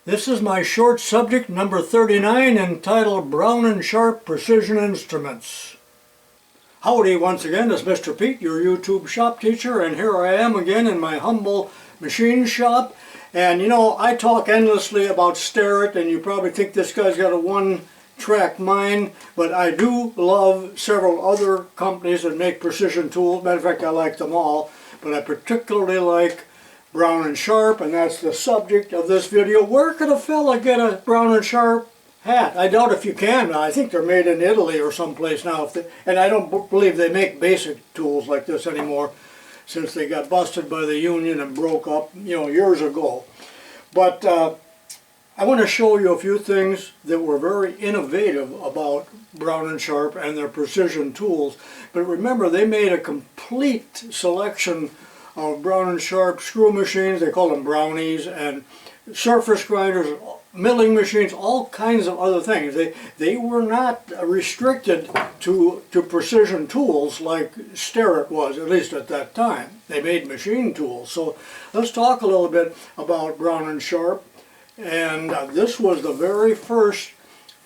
This is my short subject number 39 entitled Brown & Sharpe Precision Instruments. Howdy once again, it's Mr. Pete, your YouTube shop teacher, and here I am again in my humble machine shop. And you know, I talk endlessly about Starrett, and you probably think this guy's got a one-track mind, but I do love several other companies that make precision tools. Matter of fact, I like them all, but I particularly like Brown & Sharpe, and that's the subject of this video. Where could a fella get a Brown & Sharpe hat? I doubt if you can. I think they're made in Italy or someplace now. And I don't believe they make basic tools like this anymore, since they got busted by the union and broke up, you know, years ago. But I want to show you a few things that were very innovative about Brown & Sharpe and their precision tools. But remember, they made a complete selection of Brown & Sharpe screw machines. They call them brownies, and surface grinders, milling machines, all kinds of other things. They were not restricted to precision tools like Starrett was, at least at that time. They made machine tools. So let's talk a little bit about Brown & Sharpe. And this was the very first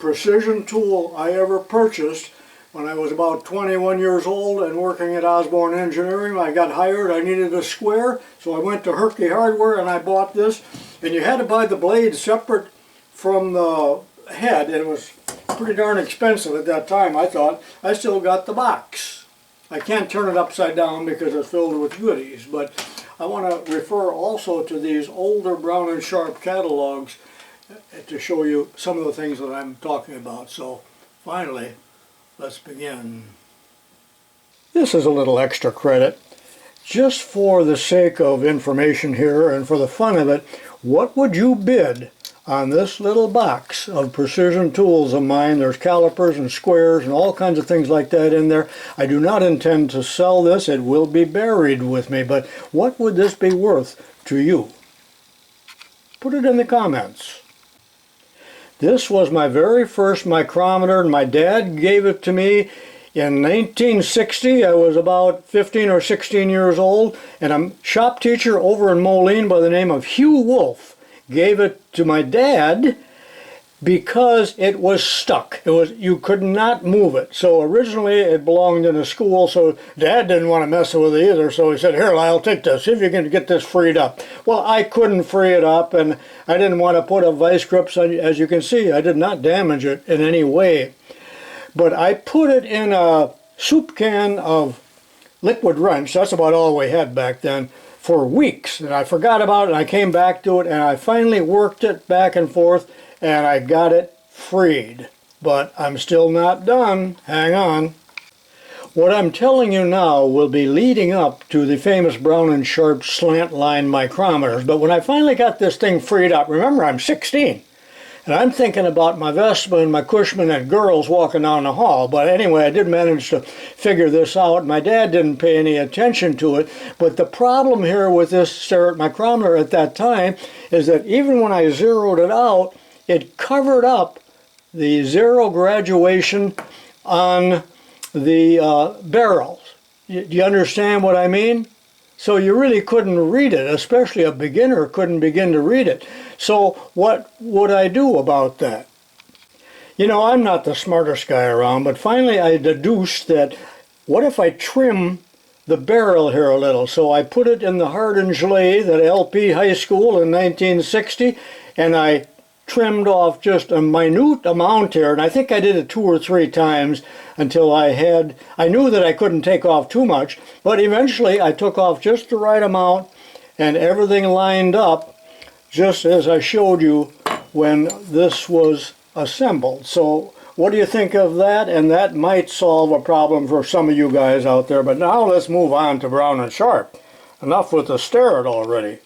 precision tool I ever purchased. When I was about 21 years old and working at Osborne Engineering, I got hired. I needed a square, so I went to Herky Hardware and I bought this. And you had to buy the blade separate from the head, and it was pretty darn expensive at that time, I thought. I still got the box. I can't turn it upside down because it's filled with goodies, but I want to refer also to these older Brown & Sharpe catalogs to show you some of the things that I'm talking about. So finally, let's begin. This is a little extra credit. Just for the sake of information here and for the fun of it, what would you bid on this little box of precision tools of mine? There's calipers and squares and all kinds of things like that in there. I do not intend to sell this. It will be buried with me, but what would this be worth to you? Put it in the comments. This was my very first micrometer, and my dad gave it to me in 1960. I was about 15 or 16 years old, and a shop teacher over in Moline by the name of Hugh Wolf gave it to my dad because it was stuck. You could not move it. So originally it belonged in a school, so Dad didn't want to mess with it either, so he said, "Here, I'll take this, see if you can get this freed up." Well, I couldn't free it up, and I didn't want to put a vice grip, so as you can see, I did not damage it in any way. But I put it in a soup can of liquid wrench. That's about all we had back then, for weeks, and I forgot about it, and I came back to it, and I finally worked it back and forth, and I got it freed. But I'm still not done. Hang on. What I'm telling you now will be leading up to the famous Brown & Sharpe slant line micrometers. But when I finally got this thing freed up, remember, I'm 16. And I'm thinking about my Vespa and my Cushman and girls walking down the hall. But anyway, I did manage to figure this out. My dad didn't pay any attention to it. But the problem here with this Starrett micrometer at that time is that even when I zeroed it out, it covered up the zero graduation on the barrels. Do you understand what I mean? So you really couldn't read it, especially a beginner couldn't begin to read it. So what would I do about that? You know, I'm not the smartest guy around, but finally I deduced that what if I trim the barrel here a little? So I put it in the hardened lathe at LP High School in 1960, and I trimmed off just a minute amount here, and I think I did it 2 or 3 times until I knew that I couldn't take off too much, but eventually I took off just the right amount, and everything lined up just as I showed you when this was assembled. So what do you think of that? And that might solve a problem for some of you guys out there. But now let's move on to Brown & Sharpe. Enough with the Starrett already.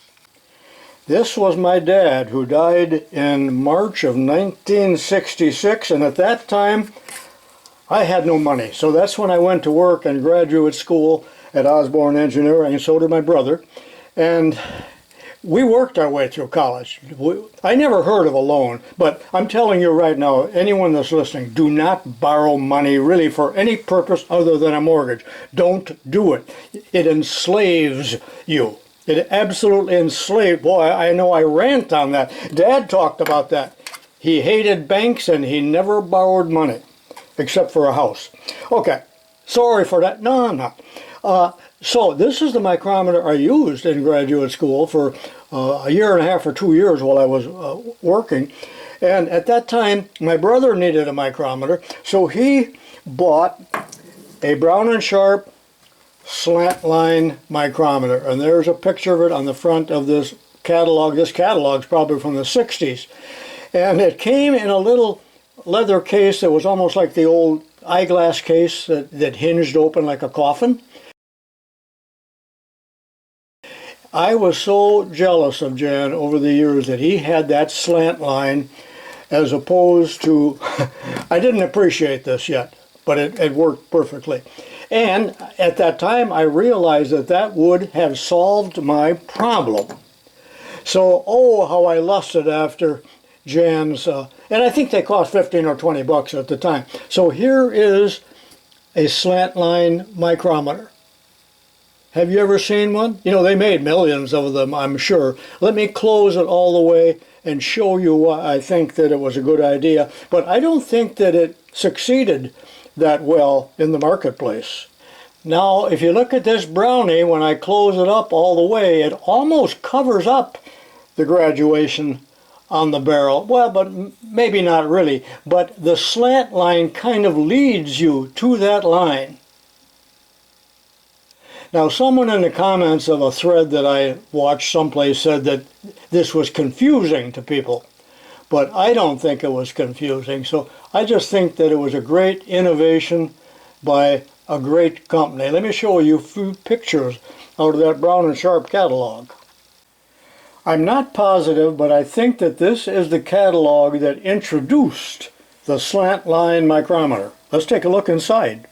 This was my dad, who died in March of 1966, and at that time I had no money. So that's when I went to work in graduate school at Osborne Engineering, and so did my brother. And we worked our way through college. I never heard of a loan, but I'm telling you right now, anyone that's listening, do not borrow money really for any purpose other than a mortgage. Don't do it. It enslaves you. It absolutely enslaved. Boy, I know I rant on that. Dad talked about that. He hated banks and he never borrowed money, except for a house. Okay, sorry for that. No, I'm not. So this is the micrometer I used in graduate school for a year and a half or 2 years while I was working. And at that time, my brother needed a micrometer, so he bought a Brown & Sharpe slant line micrometer. And there's a picture of it on the front of this catalog. This catalog's probably from the 60s. And it came in a little leather case that was almost like the old eyeglass case that hinged open like a coffin. I was so jealous of Jan over the years that he had that slant line as opposed to, I didn't appreciate this yet, but it worked perfectly. And at that time I realized that that would have solved my problem. So, oh, how I lusted after Jan's, and I think they cost 15 or 20 bucks at the time. So here is a slant line micrometer. Have you ever seen one? You know, they made millions of them, I'm sure. Let me close it all the way and show you why I think that it was a good idea. But I don't think that it succeeded that well in the marketplace. Now, if you look at this brownie, when I close it up all the way, it almost covers up the graduation on the barrel. Well, but maybe not really. But the slant line kind of leads you to that line. Now, someone in the comments of a thread that I watched someplace said that this was confusing to people, but I don't think it was confusing. So I just think that it was a great innovation by a great company. Let me show you a few pictures out of that Brown & Sharpe catalog. I'm not positive, but I think that this is the catalog that introduced the slant line micrometer. Let's take a look inside.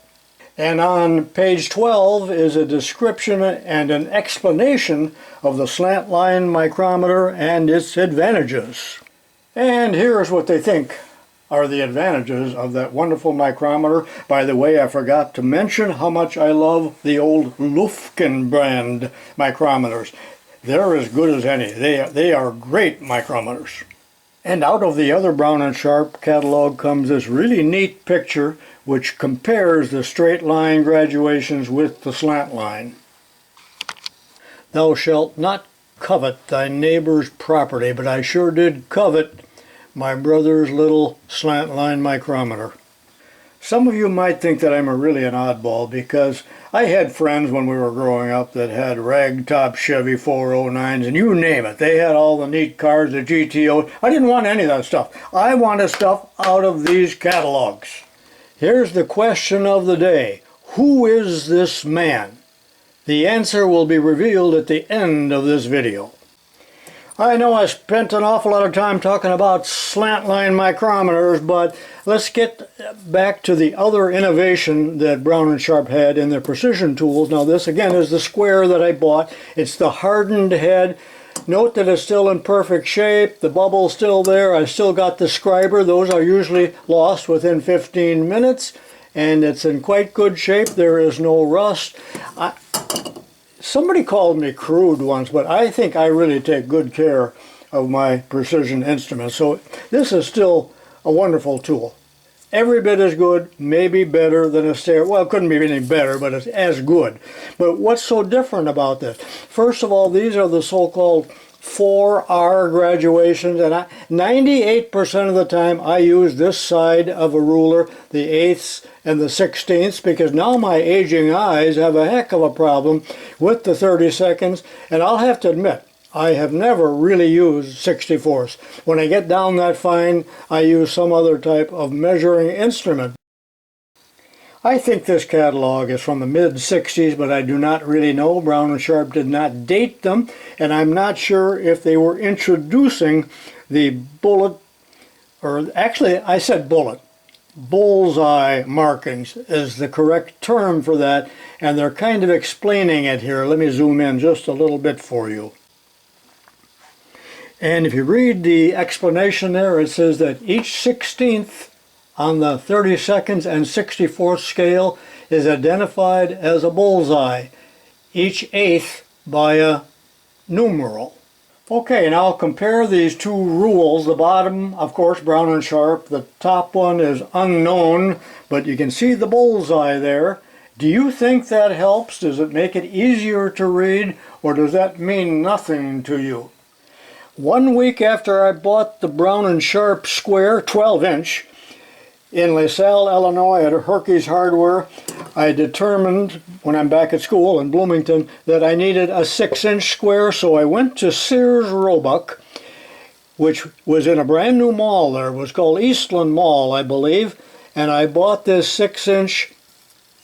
And on page 12 is a description and an explanation of the slant line micrometer and its advantages. And here's what they think are the advantages of that wonderful micrometer. By the way, I forgot to mention how much I love the old Lufkin brand micrometers. They're as good as any. They are great micrometers. And out of the other Brown & Sharpe catalog comes this really neat picture which compares the straight line graduations with the slant line. Thou shalt not covet thy neighbor's property, but I sure did covet my brother's little slant line micrometer. Some of you might think that I'm really an oddball because I had friends when we were growing up that had ragtop Chevy 409s and you name it. They had all the neat cars, the GTO. I didn't want any of that stuff. I wanted stuff out of these catalogs. Here's the question of the day. Who is this man? The answer will be revealed at the end of this video. I know I spent an awful lot of time talking about slant line micrometers, but let's get back to the other innovation that Brown & Sharpe had in their precision tools. Now this again is the square that I bought. It's the hardened head. Note that it's still in perfect shape. The bubble's still there. I still got the scriber. Those are usually lost within 15 minutes. And it's in quite good shape. There is no rust. Somebody called me crude once, but I think I really take good care of my precision instruments. So this is still a wonderful tool. Every bit as good, maybe better than a stair. Well, it couldn't be any better, but it's as good. But what's so different about this? First of all, these are the so-called 4R graduations, and 98% of the time I use this side of a ruler, the 8ths and the 16ths, because now my aging eyes have a heck of a problem with the 32nds, and I'll have to admit, I have never really used 64ths. When I get down that fine, I use some other type of measuring instrument. I think this catalog is from the mid-60s, but I do not really know. Brown & Sharpe did not date them, and I'm not sure if they were introducing the bullet, or actually I said bullet. Bullseye markings is the correct term for that, and they're kind of explaining it here. Let me zoom in just a little bit for you. And if you read the explanation there, it says that each 16th on the 32nds and 64th scale is identified as a bullseye. Each 8th by a numeral. Okay, now compare these two rules. The bottom, of course, Brown and Sharpe. The top one is unknown, but you can see the bullseye there. Do you think that helps? Does it make it easier to read, or does that mean nothing to you? 1 week after I bought the Brown and Sharpe square 12-inch in LaSalle, Illinois at Herky's Hardware, I determined when I'm back at school in Bloomington that I needed a 6-inch square, so I went to Sears Roebuck, which was in a brand new mall there. It was called Eastland Mall, I believe, and I bought this 6-inch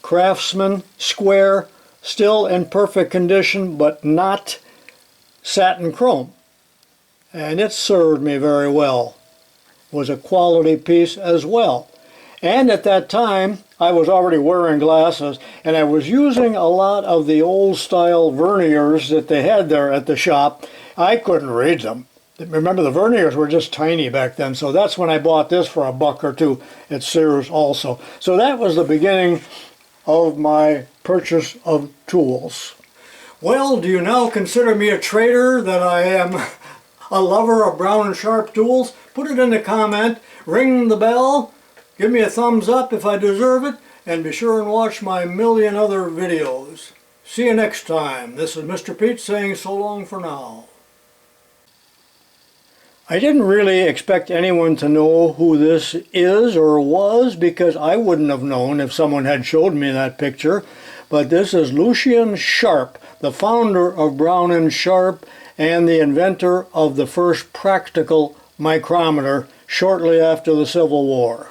Craftsman square, still in perfect condition, but not satin chrome. And it served me very well. It was a quality piece as well. And at that time, I was already wearing glasses, and I was using a lot of the old-style verniers that they had there at the shop. I couldn't read them. Remember, the verniers were just tiny back then, so that's when I bought this for $1 or $2 at Sears also. So that was the beginning of my purchase of tools. Well, do you now consider me a traitor that I am a lover of Brown and Sharpe tools? Put it in the comment, ring the bell, give me a thumbs up if I deserve it, and be sure and watch my million other videos. See you next time. This is Mr. Pete saying so long for now. I didn't really expect anyone to know who this is or was, because I wouldn't have known if someone had showed me that picture. But this is Lucien Sharpe, the founder of Brown and Sharpe and the inventor of the first practical micrometer shortly after the Civil War.